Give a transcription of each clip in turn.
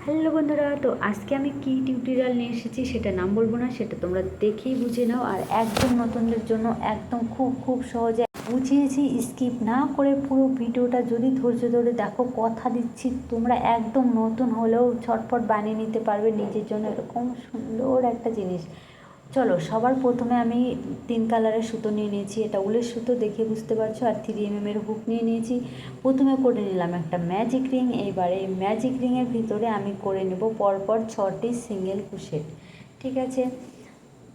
Hello বন্ধুরা, তো আজকে আমি কি টিউটোরিয়াল নিয়ে এসেছি সেটা নাম বলবো না, সেটা তোমরা দেখেই বুঝে নাও। আর একদম নতুনদের জন্য একদম খুব খুব সহজে বুঝিয়েছি, স্কিপ না করে পুরো ভিডিওটা যদি ধৈর্য ধরে দেখো, কথা দিচ্ছি তোমরা একদম নতুন হলেও ছটফট বানিয়ে নিতে পারবে নিজের জন্য এরকম সুন্দর একটা জিনিস। চলো, সবার প্রথমে আমি 3 কালারের সুতো নিয়ে নিয়েছি, এটা উলের সুতো দেখে বুঝতে পারছো। আর 3mm হুক নিয়ে নিয়েছি। প্রথমে করে নিলাম একটা ম্যাজিক রিং। এইবার এই ম্যাজিক রিংয়ের ভিতরে আমি করে নেব পরপর 6টি সিঙ্গেল ক্রোশেট। ঠিক আছে,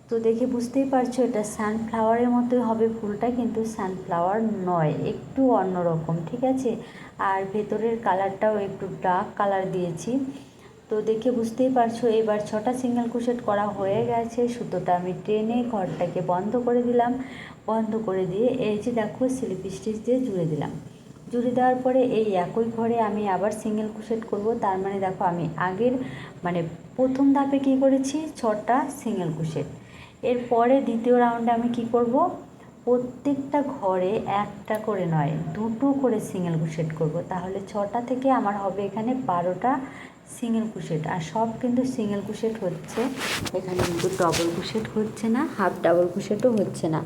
তো দেখে বুঝতেই পারছো এটা সানফ্লাওয়ারের মতোই হবে ফুলটা, কিন্তু সানফ্লাওয়ার নয়, একটু অন্যরকম। ঠিক আছে, আর ভেতরের কালারটাও একটু ডার্ক কালার দিয়েছি, তো দেখে বুঝতেই পারছো। এবার 6টা সিঙ্গেল ক্রোশেট করা হয়ে গেছে, সুতোটা আমি টেনে ঘরটাকে বন্ধ করে দিলাম। বন্ধ করে দিয়ে এই যে দেখো স্লিপ স্টিচ দিয়ে জুড়ে দিলাম। জুড়ে দেওয়ার পরে এই একই ঘরে আমি আবার সিঙ্গেল ক্রোশেট করব। তার মানে দেখো আমি আগের প্রথম ধাপে কী করেছি, 6টা সিঙ্গেল ক্রোশেট। এরপরে দ্বিতীয় রাউন্ডে আমি কি করব, প্রত্যেকটা ঘরে একটা করে নয়, দুটো করে সিঙ্গেল ক্রোশেট করব। তাহলে 6টা থেকে আমার হবে এখানে 12টা সিঙ্গেল ক্রোশেট। আর সব কিন্তু সিঙ্গেল ক্রোশেট হচ্ছে, এখানে কিন্তু ডবল ক্রোশেট হচ্ছে না, হাফ ডাবল ক্রোশেটও হচ্ছে না।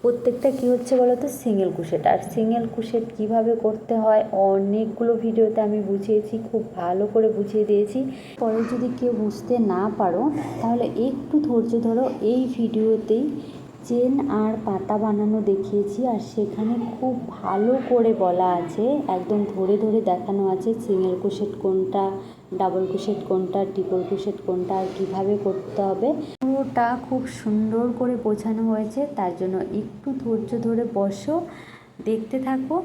প্রত্যেকটা কী হচ্ছে বলো তো, সিঙ্গেল ক্রোশেট। আর সিঙ্গেল ক্রোশেট কীভাবে করতে হয় অনেকগুলো ভিডিওতে আমি বুঝিয়েছি, খুব ভালো করে বুঝিয়ে দিয়েছি। পরে যদি কেউ বুঝতে না পারো তাহলে একটু ধৈর্য ধরো, এই ভিডিওতেই চেন আর পাতা বানানো দেখিয়েছি। আর সেখানে খুব ভালো করে বলা আছে, একদম ধরে ধরে দেখানো আছে সিঙ্গেল ক্রোশেট কোনটা, ডাবল ক্রোশেট কোনটা, ট্রিপল ক্রোশেট কোনটা, আর কীভাবে করতে হবে পুরোটা খুব সুন্দর করে বোঝানো হয়েছে। তার জন্য একটু ধৈর্য ধরে বসো, দেখতে থাকো,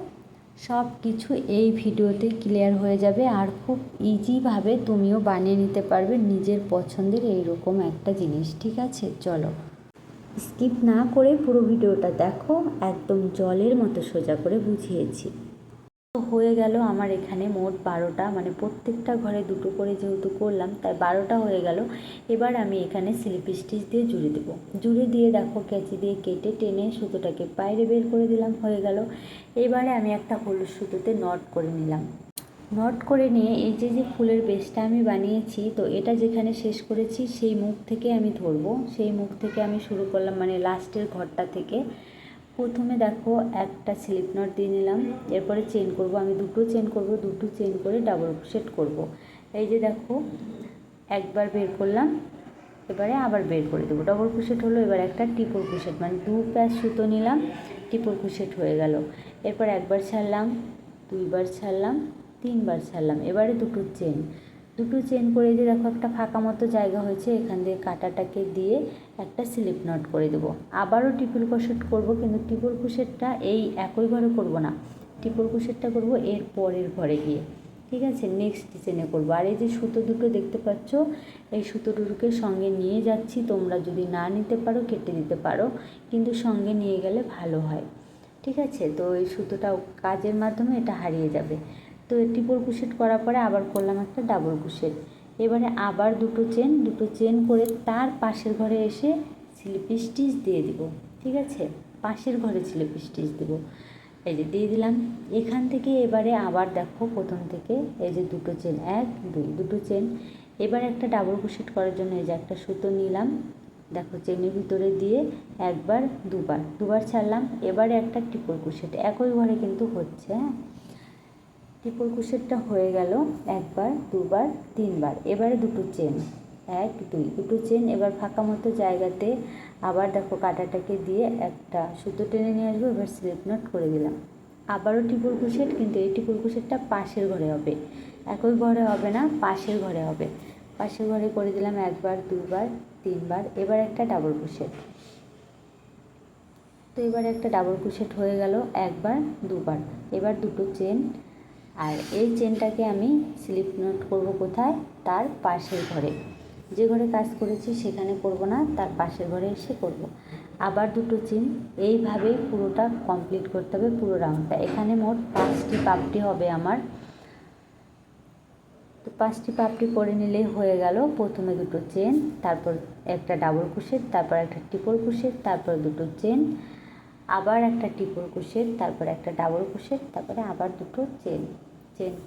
সব কিছু এই ভিডিওতে ক্লিয়ার হয়ে যাবে। আর খুব ইজিভাবে তুমিও বানিয়ে নিতে পারবে নিজের পছন্দের এইরকম একটা জিনিস। ঠিক আছে, চলো স্কিপ না করে পুরো ভিডিওটা দেখো, একদম জলের মতো সোজা করে বুঝিয়েছি। হয়ে গেল আমার এখানে মোট 12টা, প্রত্যেকটা ঘরে দুটো করে যেহেতু করলাম তাই 12টা হয়ে গেল। এবার আমি এখানে স্লিপ স্টিচ দিয়ে জুড়ে দেবো। জুড়ে দিয়ে দেখো ক্যাঁচি দিয়ে কেটে টেনে সুতোটাকে বাইরে বের করে দিলাম, হয়ে গেল। এবারে আমি একটা হলুদ সুতোতে নট করে নিলাম। নট করে নিয়ে এই যে যে ফুলের বেসটা আমি বানিয়েছি, তো এটা যেখানে শেষ করেছি সেই মুখ থেকে আমি ধরবো, সেই মুখ থেকে আমি শুরু করলাম, লাস্টের ঘরটা থেকে। প্রথমে দেখো একটা স্লিপ নট দিয়ে নিলাম, এরপরে চেন করব, আমি দুটো চেন করব, দুটো চেন করে ডাবল ক্রোশেট করব। এই যে দেখো একবার বের করলাম, এবারে আবার বের করে দেবো, ডবল ক্রোশেট হলো। এবার একটা ট্রিপল ক্রোশেট, 2 প্যাচ সুতো নিলাম, ট্রিপল ক্রোশেট হয়ে গেল। এরপর একবার ছাড়লাম, দুইবার ছাড়লাম, 3বার ছাড়লাম, এবারে দুটো চেন করে যে দেখো একটা ফাঁকা মতো জায়গা হয়েছে, এখান দিয়ে কাঁটাটাকে দিয়ে একটা স্লিপ নট করে দেবো। আবারও ট্রিপল ক্রোশেট করব, কিন্তু ট্রিপল ক্রোশেটটা এই একই ঘরে করব না, ট্রিপল ক্রোশেটটা করব এর পরের ঘরে গিয়ে। ঠিক আছে, নেক্সট চেনে করব। আর এই যে সুতো দুটো দেখতে পাচ্ছ, এই সুতো দুটোকে সঙ্গে নিয়ে যাচ্ছি, তোমরা যদি না নিতে পারো কেটে দিতে পারো, কিন্তু সঙ্গে নিয়ে গেলে ভালো হয়। ঠিক আছে, তো এই সুতোটা কাজের মাধ্যমে এটা হারিয়ে যাবে। তো ট্রিপল ক্রোশেট করার পরে আবার করলাম একটা ডাবল ক্রোশেট। এবারে আবার দুটো চেন করে তার পাশের ঘরে এসে স্লিপ স্টিচ দিয়ে দিব। ঠিক আছে, পাশের ঘরে স্লিপ স্টিচ দেবো, এই যে দিয়ে দিলাম। এখান থেকে এবারে আবার দেখো প্রথম থেকে এই যে দুটো চেন, 1 2 দুটো চেন। এবার একটা ডাবল ক্রোশেট করার জন্য এই যে একটা সুতো নিলাম, দেখো চেনের ভিতরে দিয়ে একবার দুবার ছাড়লাম। এবারে একটা ট্রিপল ক্রোশেট একই ঘরে কিন্তু হচ্ছে। হ্যাঁ, ট্রিপল ক্রোশেটটা হয়ে গেল, একবার, দুবার, 3বার। এবারে দুটো চেন, 1 2 দুটো চেন। এবার ফাঁকা মতো জায়গাতে আবার দেখো কাঁটাটাকে দিয়ে একটা সুতো টেনে নিয়ে আসবো, এবার স্লিপ নট করে দিলাম। আবারও ট্রিপল ক্রোশেট, কিন্তু এই ট্রিপল ক্রোশেটটা পাশের ঘরে হবে, একই ঘরে হবে না, পাশের ঘরে হবে। পাশের ঘরে করে দিলাম একবার, দুবার, 3বার। এবার একটা ডাবল ক্রোশেট, তো এবার একটা ডাবল ক্রোশেট হয়ে গেল, একবার, দুবার। এবার দুটো চেন, আর এই চেনটাকে আমি স্লিপ নট করব কোথায়, তার পাশের ঘরে। যে ঘরে কাজ করেছি সেখানে করব না, তার পাশের ঘরে এসে করব। আবার দুটো চেন, এইভাবেই পুরোটা কমপ্লিট করতে হবে, পুরো রাউন্ডটা। এখানে মোট 5টি পাপড়ি হবে আমার, তো 5টি পাপড়ি করে নিলেই হয়ে গেল। প্রথমে দুটো চেন, তারপর একটা ডাবল ক্রোশেট, তারপর একটা ট্রিপল ক্রোশেট, তারপর দুটো চেন, আবার একটা ট্রিপল ক্রোশেট, তারপর একটা ডাবল ক্রোশেট, তারপরে আবার দুটো চেন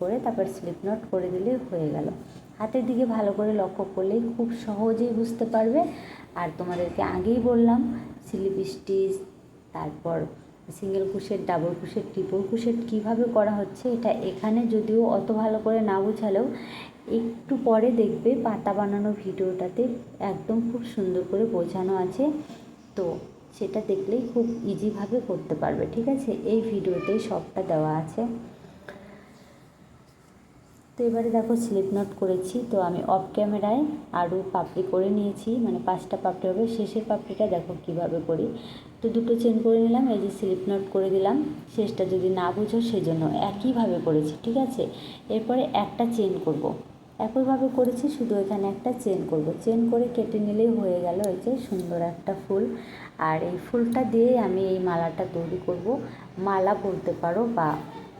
করে তারপর স্লিপ নট করে দিলে হয়ে গেল। হাতের দিকে ভালো করে লক্ষ্য করলেই খুব সহজেই বুঝতে পারবে। আর তোমাদেরকে আগেই বললাম স্লিপ স্টিচ, তারপর single crochet, double crochet, triple crochet কীভাবে করা হচ্ছে, এটা এখানে যদিও অত ভালো করে না বোঝালেও একটু পরে দেখবে পাতা বানানো ভিডিওটাতে একদম খুব সুন্দর করে বোঝানো আছে। তো সেটা দেখলেই খুব ইজিভাবে করতে পারবে, ঠিক আছে? এই ভিডিওতেই সবটা দেওয়া আছে। তো এবারে দেখো স্লিপ নট করেছি, তো আমি অফ ক্যামেরায় আরও পাপড়ি করে নিয়েছি, মানে 5টা পাপড়ি হবে। শেষের পাপড়িটা দেখো কিভাবে করি। তো 2টো চেন করে নিলাম, এই যে স্লিপ নট করে দিলাম। শেষটা যদি না বুঝো সেজন্য একইভাবে করেছি, ঠিক আছে? এরপরে একটা চেন করব, একইভাবে করেছি, শুধু এখানে একটা চেন করব। চেন করে কেটে নিলেই হয়ে গেল এই যে সুন্দর একটা ফুল। আর এই ফুলটা দিয়ে আমি এই মালাটা তৈরি করব। মালা বলতে পারো বা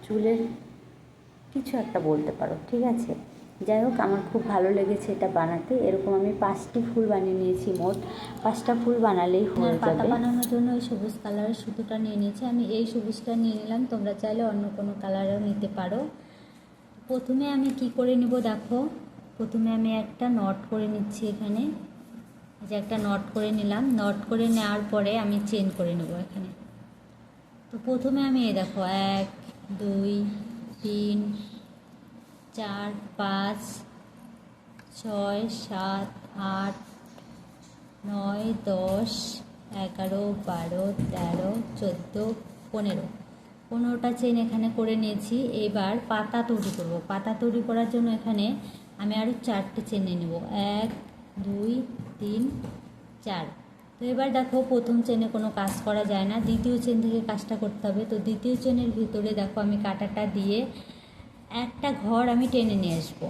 চুলের কিছু একটা বলতে পারো, ঠিক আছে? যাই হোক, আমার খুব ভালো লেগেছে এটা বানাতে। এরকম আমি 5টি ফুল বানিয়ে নিয়েছি, মোট 5টা ফুল বানালেই হয়ে যাবে। পাতা বানানোর জন্য ওই সবুজ কালারের সুতোটা নিয়ে নিয়েছি আমি, এই সবুজটা নিয়ে নিলাম, তোমরা চাইলে অন্য কোনো কালারও নিতে পারো। প্রথমে আমি কি করে নিব দেখো, প্রথমে আমি একটা নট করে নিচ্ছি এখানে, যে একটা নট করে নিলাম। নট করে নেওয়ার পরে আমি চেন করে নেব এখানে। তো প্রথমে আমি এই দেখো 1 2 3 4 5 6 7 8 9 10 11 12 13 14 15টা চেন এখানে করে নিয়েছি। এবার পাতা তৈরি করব। পাতা তৈরি করার জন্য এখানে আমি আরও 4টে চেন নিয়ে নেব, 1 2 3 4। তো এবার দেখো প্রথম চেনে কোনো কাজ করা যায় না, দ্বিতীয় চেন থেকে কাজটা করতে হবে। তো দ্বিতীয় চেনের ভিতরে দেখো আমি কাঁটাটা দিয়ে একটা ঘর আমি টেনে নিয়ে আসবো।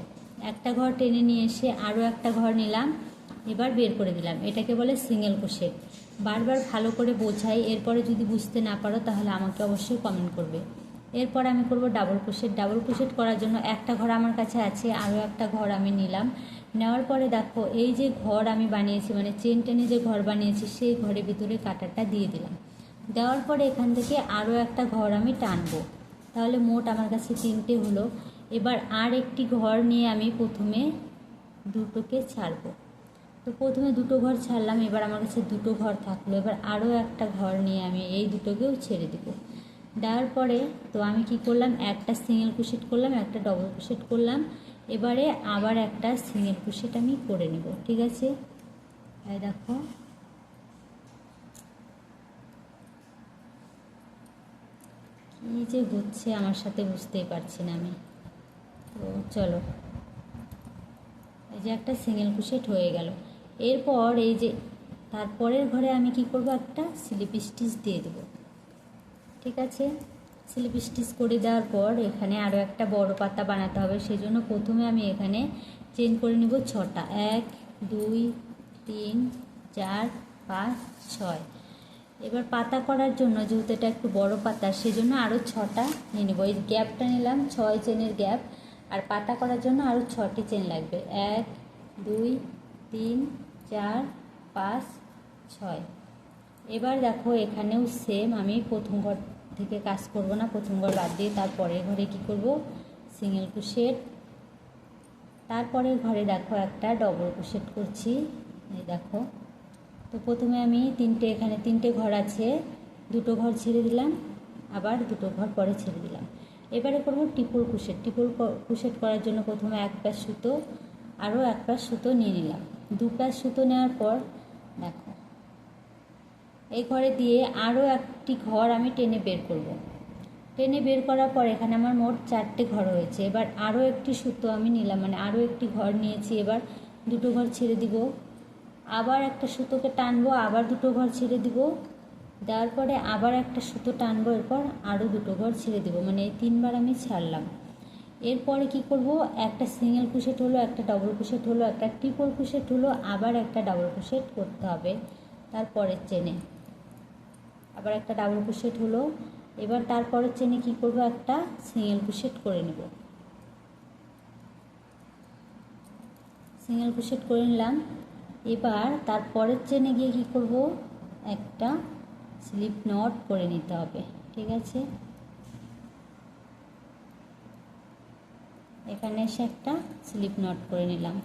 একটা ঘর টেনে নিয়ে এসে আরও একটা ঘর নিলাম, এবার বের করে দিলাম। এটাকে বলে সিঙ্গেল ক্রোশেট। বারবার ভালো করে বোঝাই, এরপরে যদি বুঝতে না পারো তাহলে আমাকে অবশ্যই কমেন্ট করবে। এরপর আমি করব ডাবল ক্রোশেট। ডাবল ক্রোশেট করার জন্য একটা ঘর আমার কাছে আছে, আরও একটা ঘর আমি নিলাম। নেওয়ার পরে দেখো এই যে ঘর আমি বানিয়েছি, মানে চেন টেনে যে ঘর বানিয়েছি, সেই ঘরের ভিতরে কাঁটাটা দিয়ে দিলাম। দেওয়ার পরে এখান থেকে আরও একটা ঘর আমি টানবো, তাহলে মোট আমার কাছে 3টে হলো। এবার আর একটি ঘর নিয়ে আমি প্রথমে দুটোকে ছাড়বো। তো প্রথমে 2টো ঘর ছাড়লাম, এবার আমার কাছে 2টো ঘর থাকলো। এবার আরও একটা ঘর নিয়ে আমি এই দুটোকেও ছেড়ে দেব। দেওয়ার পরে তো আমি কি করলাম, একটা সিঙ্গেল ক্রোশেট করলাম, একটা ডবল ক্রোশেট করলাম। এবারে আবার একটা সিঙ্গেল ক্রোশেট আমি করে নেব, ঠিক আছে? এই দেখো কী যে হচ্ছে আমার সাথে বুঝতেই পারছি না আমি। তো চলো, এই যে একটা সিঙ্গেল ক্রোশেট হয়ে গেল। এরপর এই যে তারপরের ঘরে আমি কি করব, একটা স্লিপ স্টিচ দিয়ে দেবো, ঠিক আছে? স্লিপ স্টিচ করে দেওয়ার পর এখানে আরও একটা বড় পাতা বানাতে হবে। সেই জন্য প্রথমে আমি এখানে চেন করে নেব 6টা, 1 2 3 4 5 6। এবার পাতা করার জন্য যেহেতু এটা একটু বড় পাতা, সেজন্য আরও 6টা নিয়ে নেব। এই গ্যাপটা নিলাম 6 চেনের গ্যাপ, আর পাতা করার জন্য আরও 6টি চেন লাগবে, 1 2 3 4 5 6। এবার দেখো এখানেও সেম, আমি প্রথম ঘর থেকে কাজ করব না, প্রথম ঘর বাদ দিয়ে তারপরের ঘরে কি করব, সিঙ্গেল ক্রোশেট। তারপরের ঘরে দেখো একটা ডবল ক্রোশেট করছি, এই দেখো। তো প্রথমে আমি এখানে 3টে ঘর আছে, 2টো ঘর ছেড়ে দিলাম, আবার 2টো ঘর পরে ছেড়ে দিলাম। এবারে করব ট্রিপল ক্রোশেট। ট্রিপল ক্রোশেট করার জন্য প্রথমে 1 প্যাচ সুতো, আরও 1 প্যাচ সুতো নিয়ে নিলাম। 2 প্যাচ সুতো নেওয়ার পর দেখো এই ঘরে দিয়ে আরও একটি ঘর আমি টেনে বের করব। টেনে বের করার পর এখানে আমার মোট 4টে ঘর হয়েছে। এবার আরও একটি সুতো আমি নিলাম, মানে আরও একটি ঘর নিয়েছি। এবার 2টো ঘর ছেড়ে দিব, আবার একটা সুতোকে টানবো, আবার 2টো ঘর ছেড়ে দিব, দেওয়ার পরে আবার একটা সুতো টানবো, এরপর আরও 2টো ঘর ছেড়ে দিব, মানে এই 3বার আমি ছাড়লাম। এরপরে কি করব, একটা সিঙ্গেল ক্রোশেট হলো, একটা ডবল ক্রোশেট হলো, একটা ট্রিপল ক্রোশেট হলো, আবার একটা ডাবল ক্রোশেট করতে হবে তারপরের চেনে। আবার একটা ডাবল ক্রোশেট হলো। এবার তারপরের চেনে কি করব, একটা সিঙ্গেল ক্রোশেট করে নেব। সিঙ্গেল ক্রোশেট করে নিলাম। এবার তারপরের চেনে গিয়ে কি করব, একটা স্লিপ নট করে নিতে হবে, ঠিক আছে? এখানে এসে একটা স্লিপ নট করে নিলাম।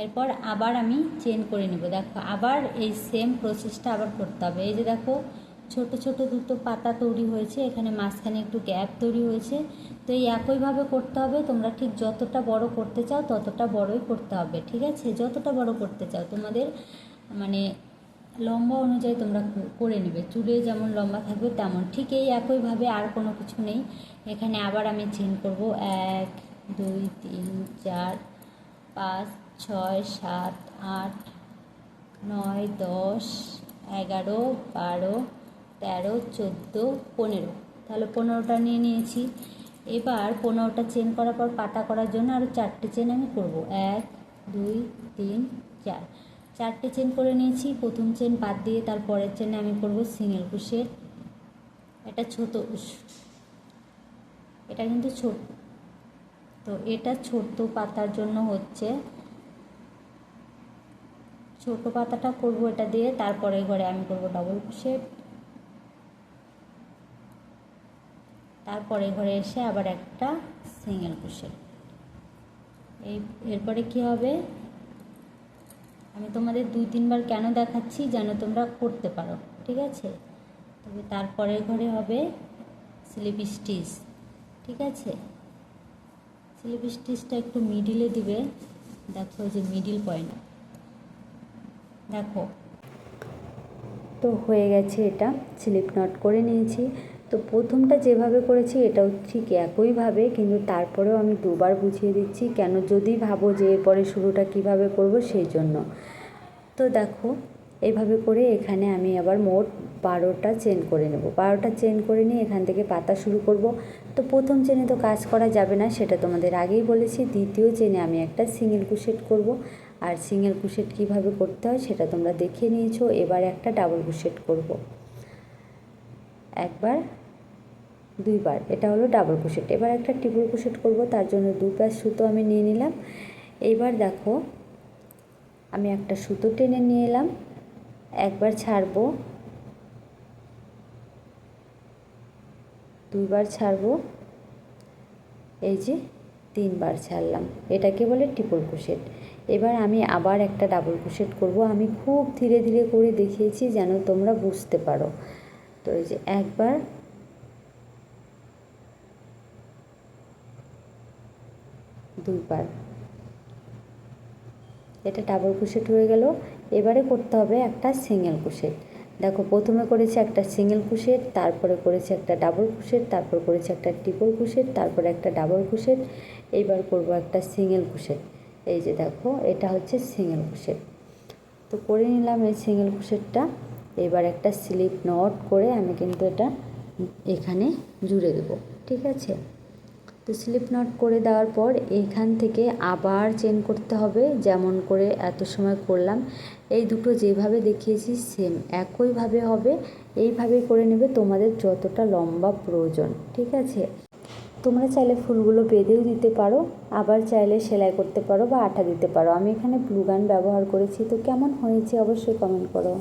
এরপর আবার আমি চেন করে নেব। দেখো আবার এই সেম প্রসেসটা আবার করতে হবে। এই যে দেখো ছোট ছোট দুটো পাতা তৈরি হয়েছে, এখানে মাঝখানে একটু গ্যাপ তৈরি হয়েছে। তো এই একইভাবে করতে হবে। তোমরা ঠিক যতটা বড় করতে চাও ততটা বড়ই করতে হবে, ঠিক আছে? যতটা বড় করতে চাও তোমাদের মানে লম্বা অনুযায়ী তোমরা করে নেবে, চুলে যেমন লম্বা থাকবে তেমন। ঠিক এই একইভাবে, আর কোনো কিছু নেই। এখানে আবার আমি চেন করব 1 2 3 4 5 6 7 8 9 10 11 12 13 14 15, তাহলে 15টা নিয়ে নিয়েছি। এবার 15টা চেন করার পর পাতা করার জন্য আরও 4টে চেন আমি করব। 1 2 3 4, 4টে চেন করে নিয়েছি। প্রথম চেন বাদ দিয়ে তারপরের চেনে আমি করব সিঙ্গেল ক্রোশেট। এটা ছোট, এটা কিন্তু ছোট, তো এটা ছোট পাতার জন্য হচ্ছে ছোট পাতাটা করব এটা দিয়ে। তারপরে ঘরে আমি করব ডাবল ক্রোশেট, তারপরে ঘরে এসে আবার একটা সিঙ্গেল ক্রোশেট। এরপরে কি হবে, আমি তোমাদের 2-3 বার কেন দেখাচ্ছি যেন তোমরা করতে পারো, ঠিক আছে? তবে তারপরে ঘরে হবে স্লিপ স্টিচ, ঠিক আছে? স্লিপ স্টিচটা একটু মিডিলে দিবে। দেখো যে মিডিল পয়েন্ট, দেখো তো হয়ে গেছে, এটা স্লিপ নট করে নিয়েছি। তো প্রথমটা যেভাবে করেছি এটাও ঠিক একইভাবে, কিন্তু তারপরেও আমি দুবার বুঝিয়ে দিচ্ছি কেন, যদি ভাবো যে এরপরে শুরুটা কিভাবে করব সেই জন্য। তো দেখো এইভাবে করে এখানে আমি আবার মোট 12টা চেন করে নেব। 12টা চেন করে নিয়ে এখান থেকে পাতা শুরু করব। তো প্রথম চেনে তো কাজ করা যাবে না, সেটা তোমাদের আগেই বলেছি। দ্বিতীয় চেনে আমি একটা সিঙ্গেল ক্রোশেট করব, আর সিঙ্গেল ক্রোশেট কীভাবে করতে হয় সেটা তোমরা দেখে নিয়েছো। এবার একটা ডাবল ক্রোশেট করব, একবার দুইবার, এটা হলো ডাবল ক্রোশেট। এবার একটা ট্রিপল ক্রোশেট করব, তার জন্য 2 পাশ সুতো আমি নিয়ে নিলাম। এইবার দেখো আমি একটা সুতো টেনে নিয়ে এলাম, একবার ছাড়বো, দুইবার ছাড়বো, এই যে 3বার ছাড়লাম, এটাকে বলে ট্রিপল ক্রোশেট। এবার আমি আবার একটা ডাবল ক্রোশেট করব। আমি খুব ধীরে ধীরে করে দেখিয়েছি যেন তোমরা বুঝতে পারো। তো এই যে একবার, দুইবার, এটা ডাবল ক্রোশেট হয়ে গেল। এবারে করতে হবে একটা সিঙ্গেল ক্রোশেট। দেখো প্রথমে করেছি একটা সিঙ্গেল ক্রোশেট, তারপরে করেছি একটা ডাবল ক্রোশেট, তারপর করেছি একটা ট্রিপল ক্রোশেট, তারপরে একটা ডাবল ক্রোশেট, এইবার করব একটা সিঙ্গেল ক্রোশেট। এই যে দেখো এটা হচ্ছে সিঙ্গেল ক্রোশেট। তো করে নিলাম এই সিঙ্গেল ক্রোশেটটা। এবার একটা স্লিপ নট করে আমি কিন্তু এটা এখানে জুড়ে দেবো, ঠিক আছে? তো স্লিপ নট করে দেওয়ার পর এইখান থেকে আবার চেন করতে হবে, যেমন করে এত সময় করলাম। এই দুটো যেভাবে দেখিয়েছি সেম একইভাবে হবে, এইভাবে করে নেবে তোমাদের যতটা লম্বা প্রয়োজন, ঠিক আছে? তোমরা চাইলে ফুলগুলো বেঁধেও দিতে পারো, আবার চাইলে সেলাই করতে পারো বা আঠা দিতে পারো। আমি এখানে গ্লু গান ব্যবহার করেছি। তো কেমন হয়েছে অবশ্যই কমেন্ট করো।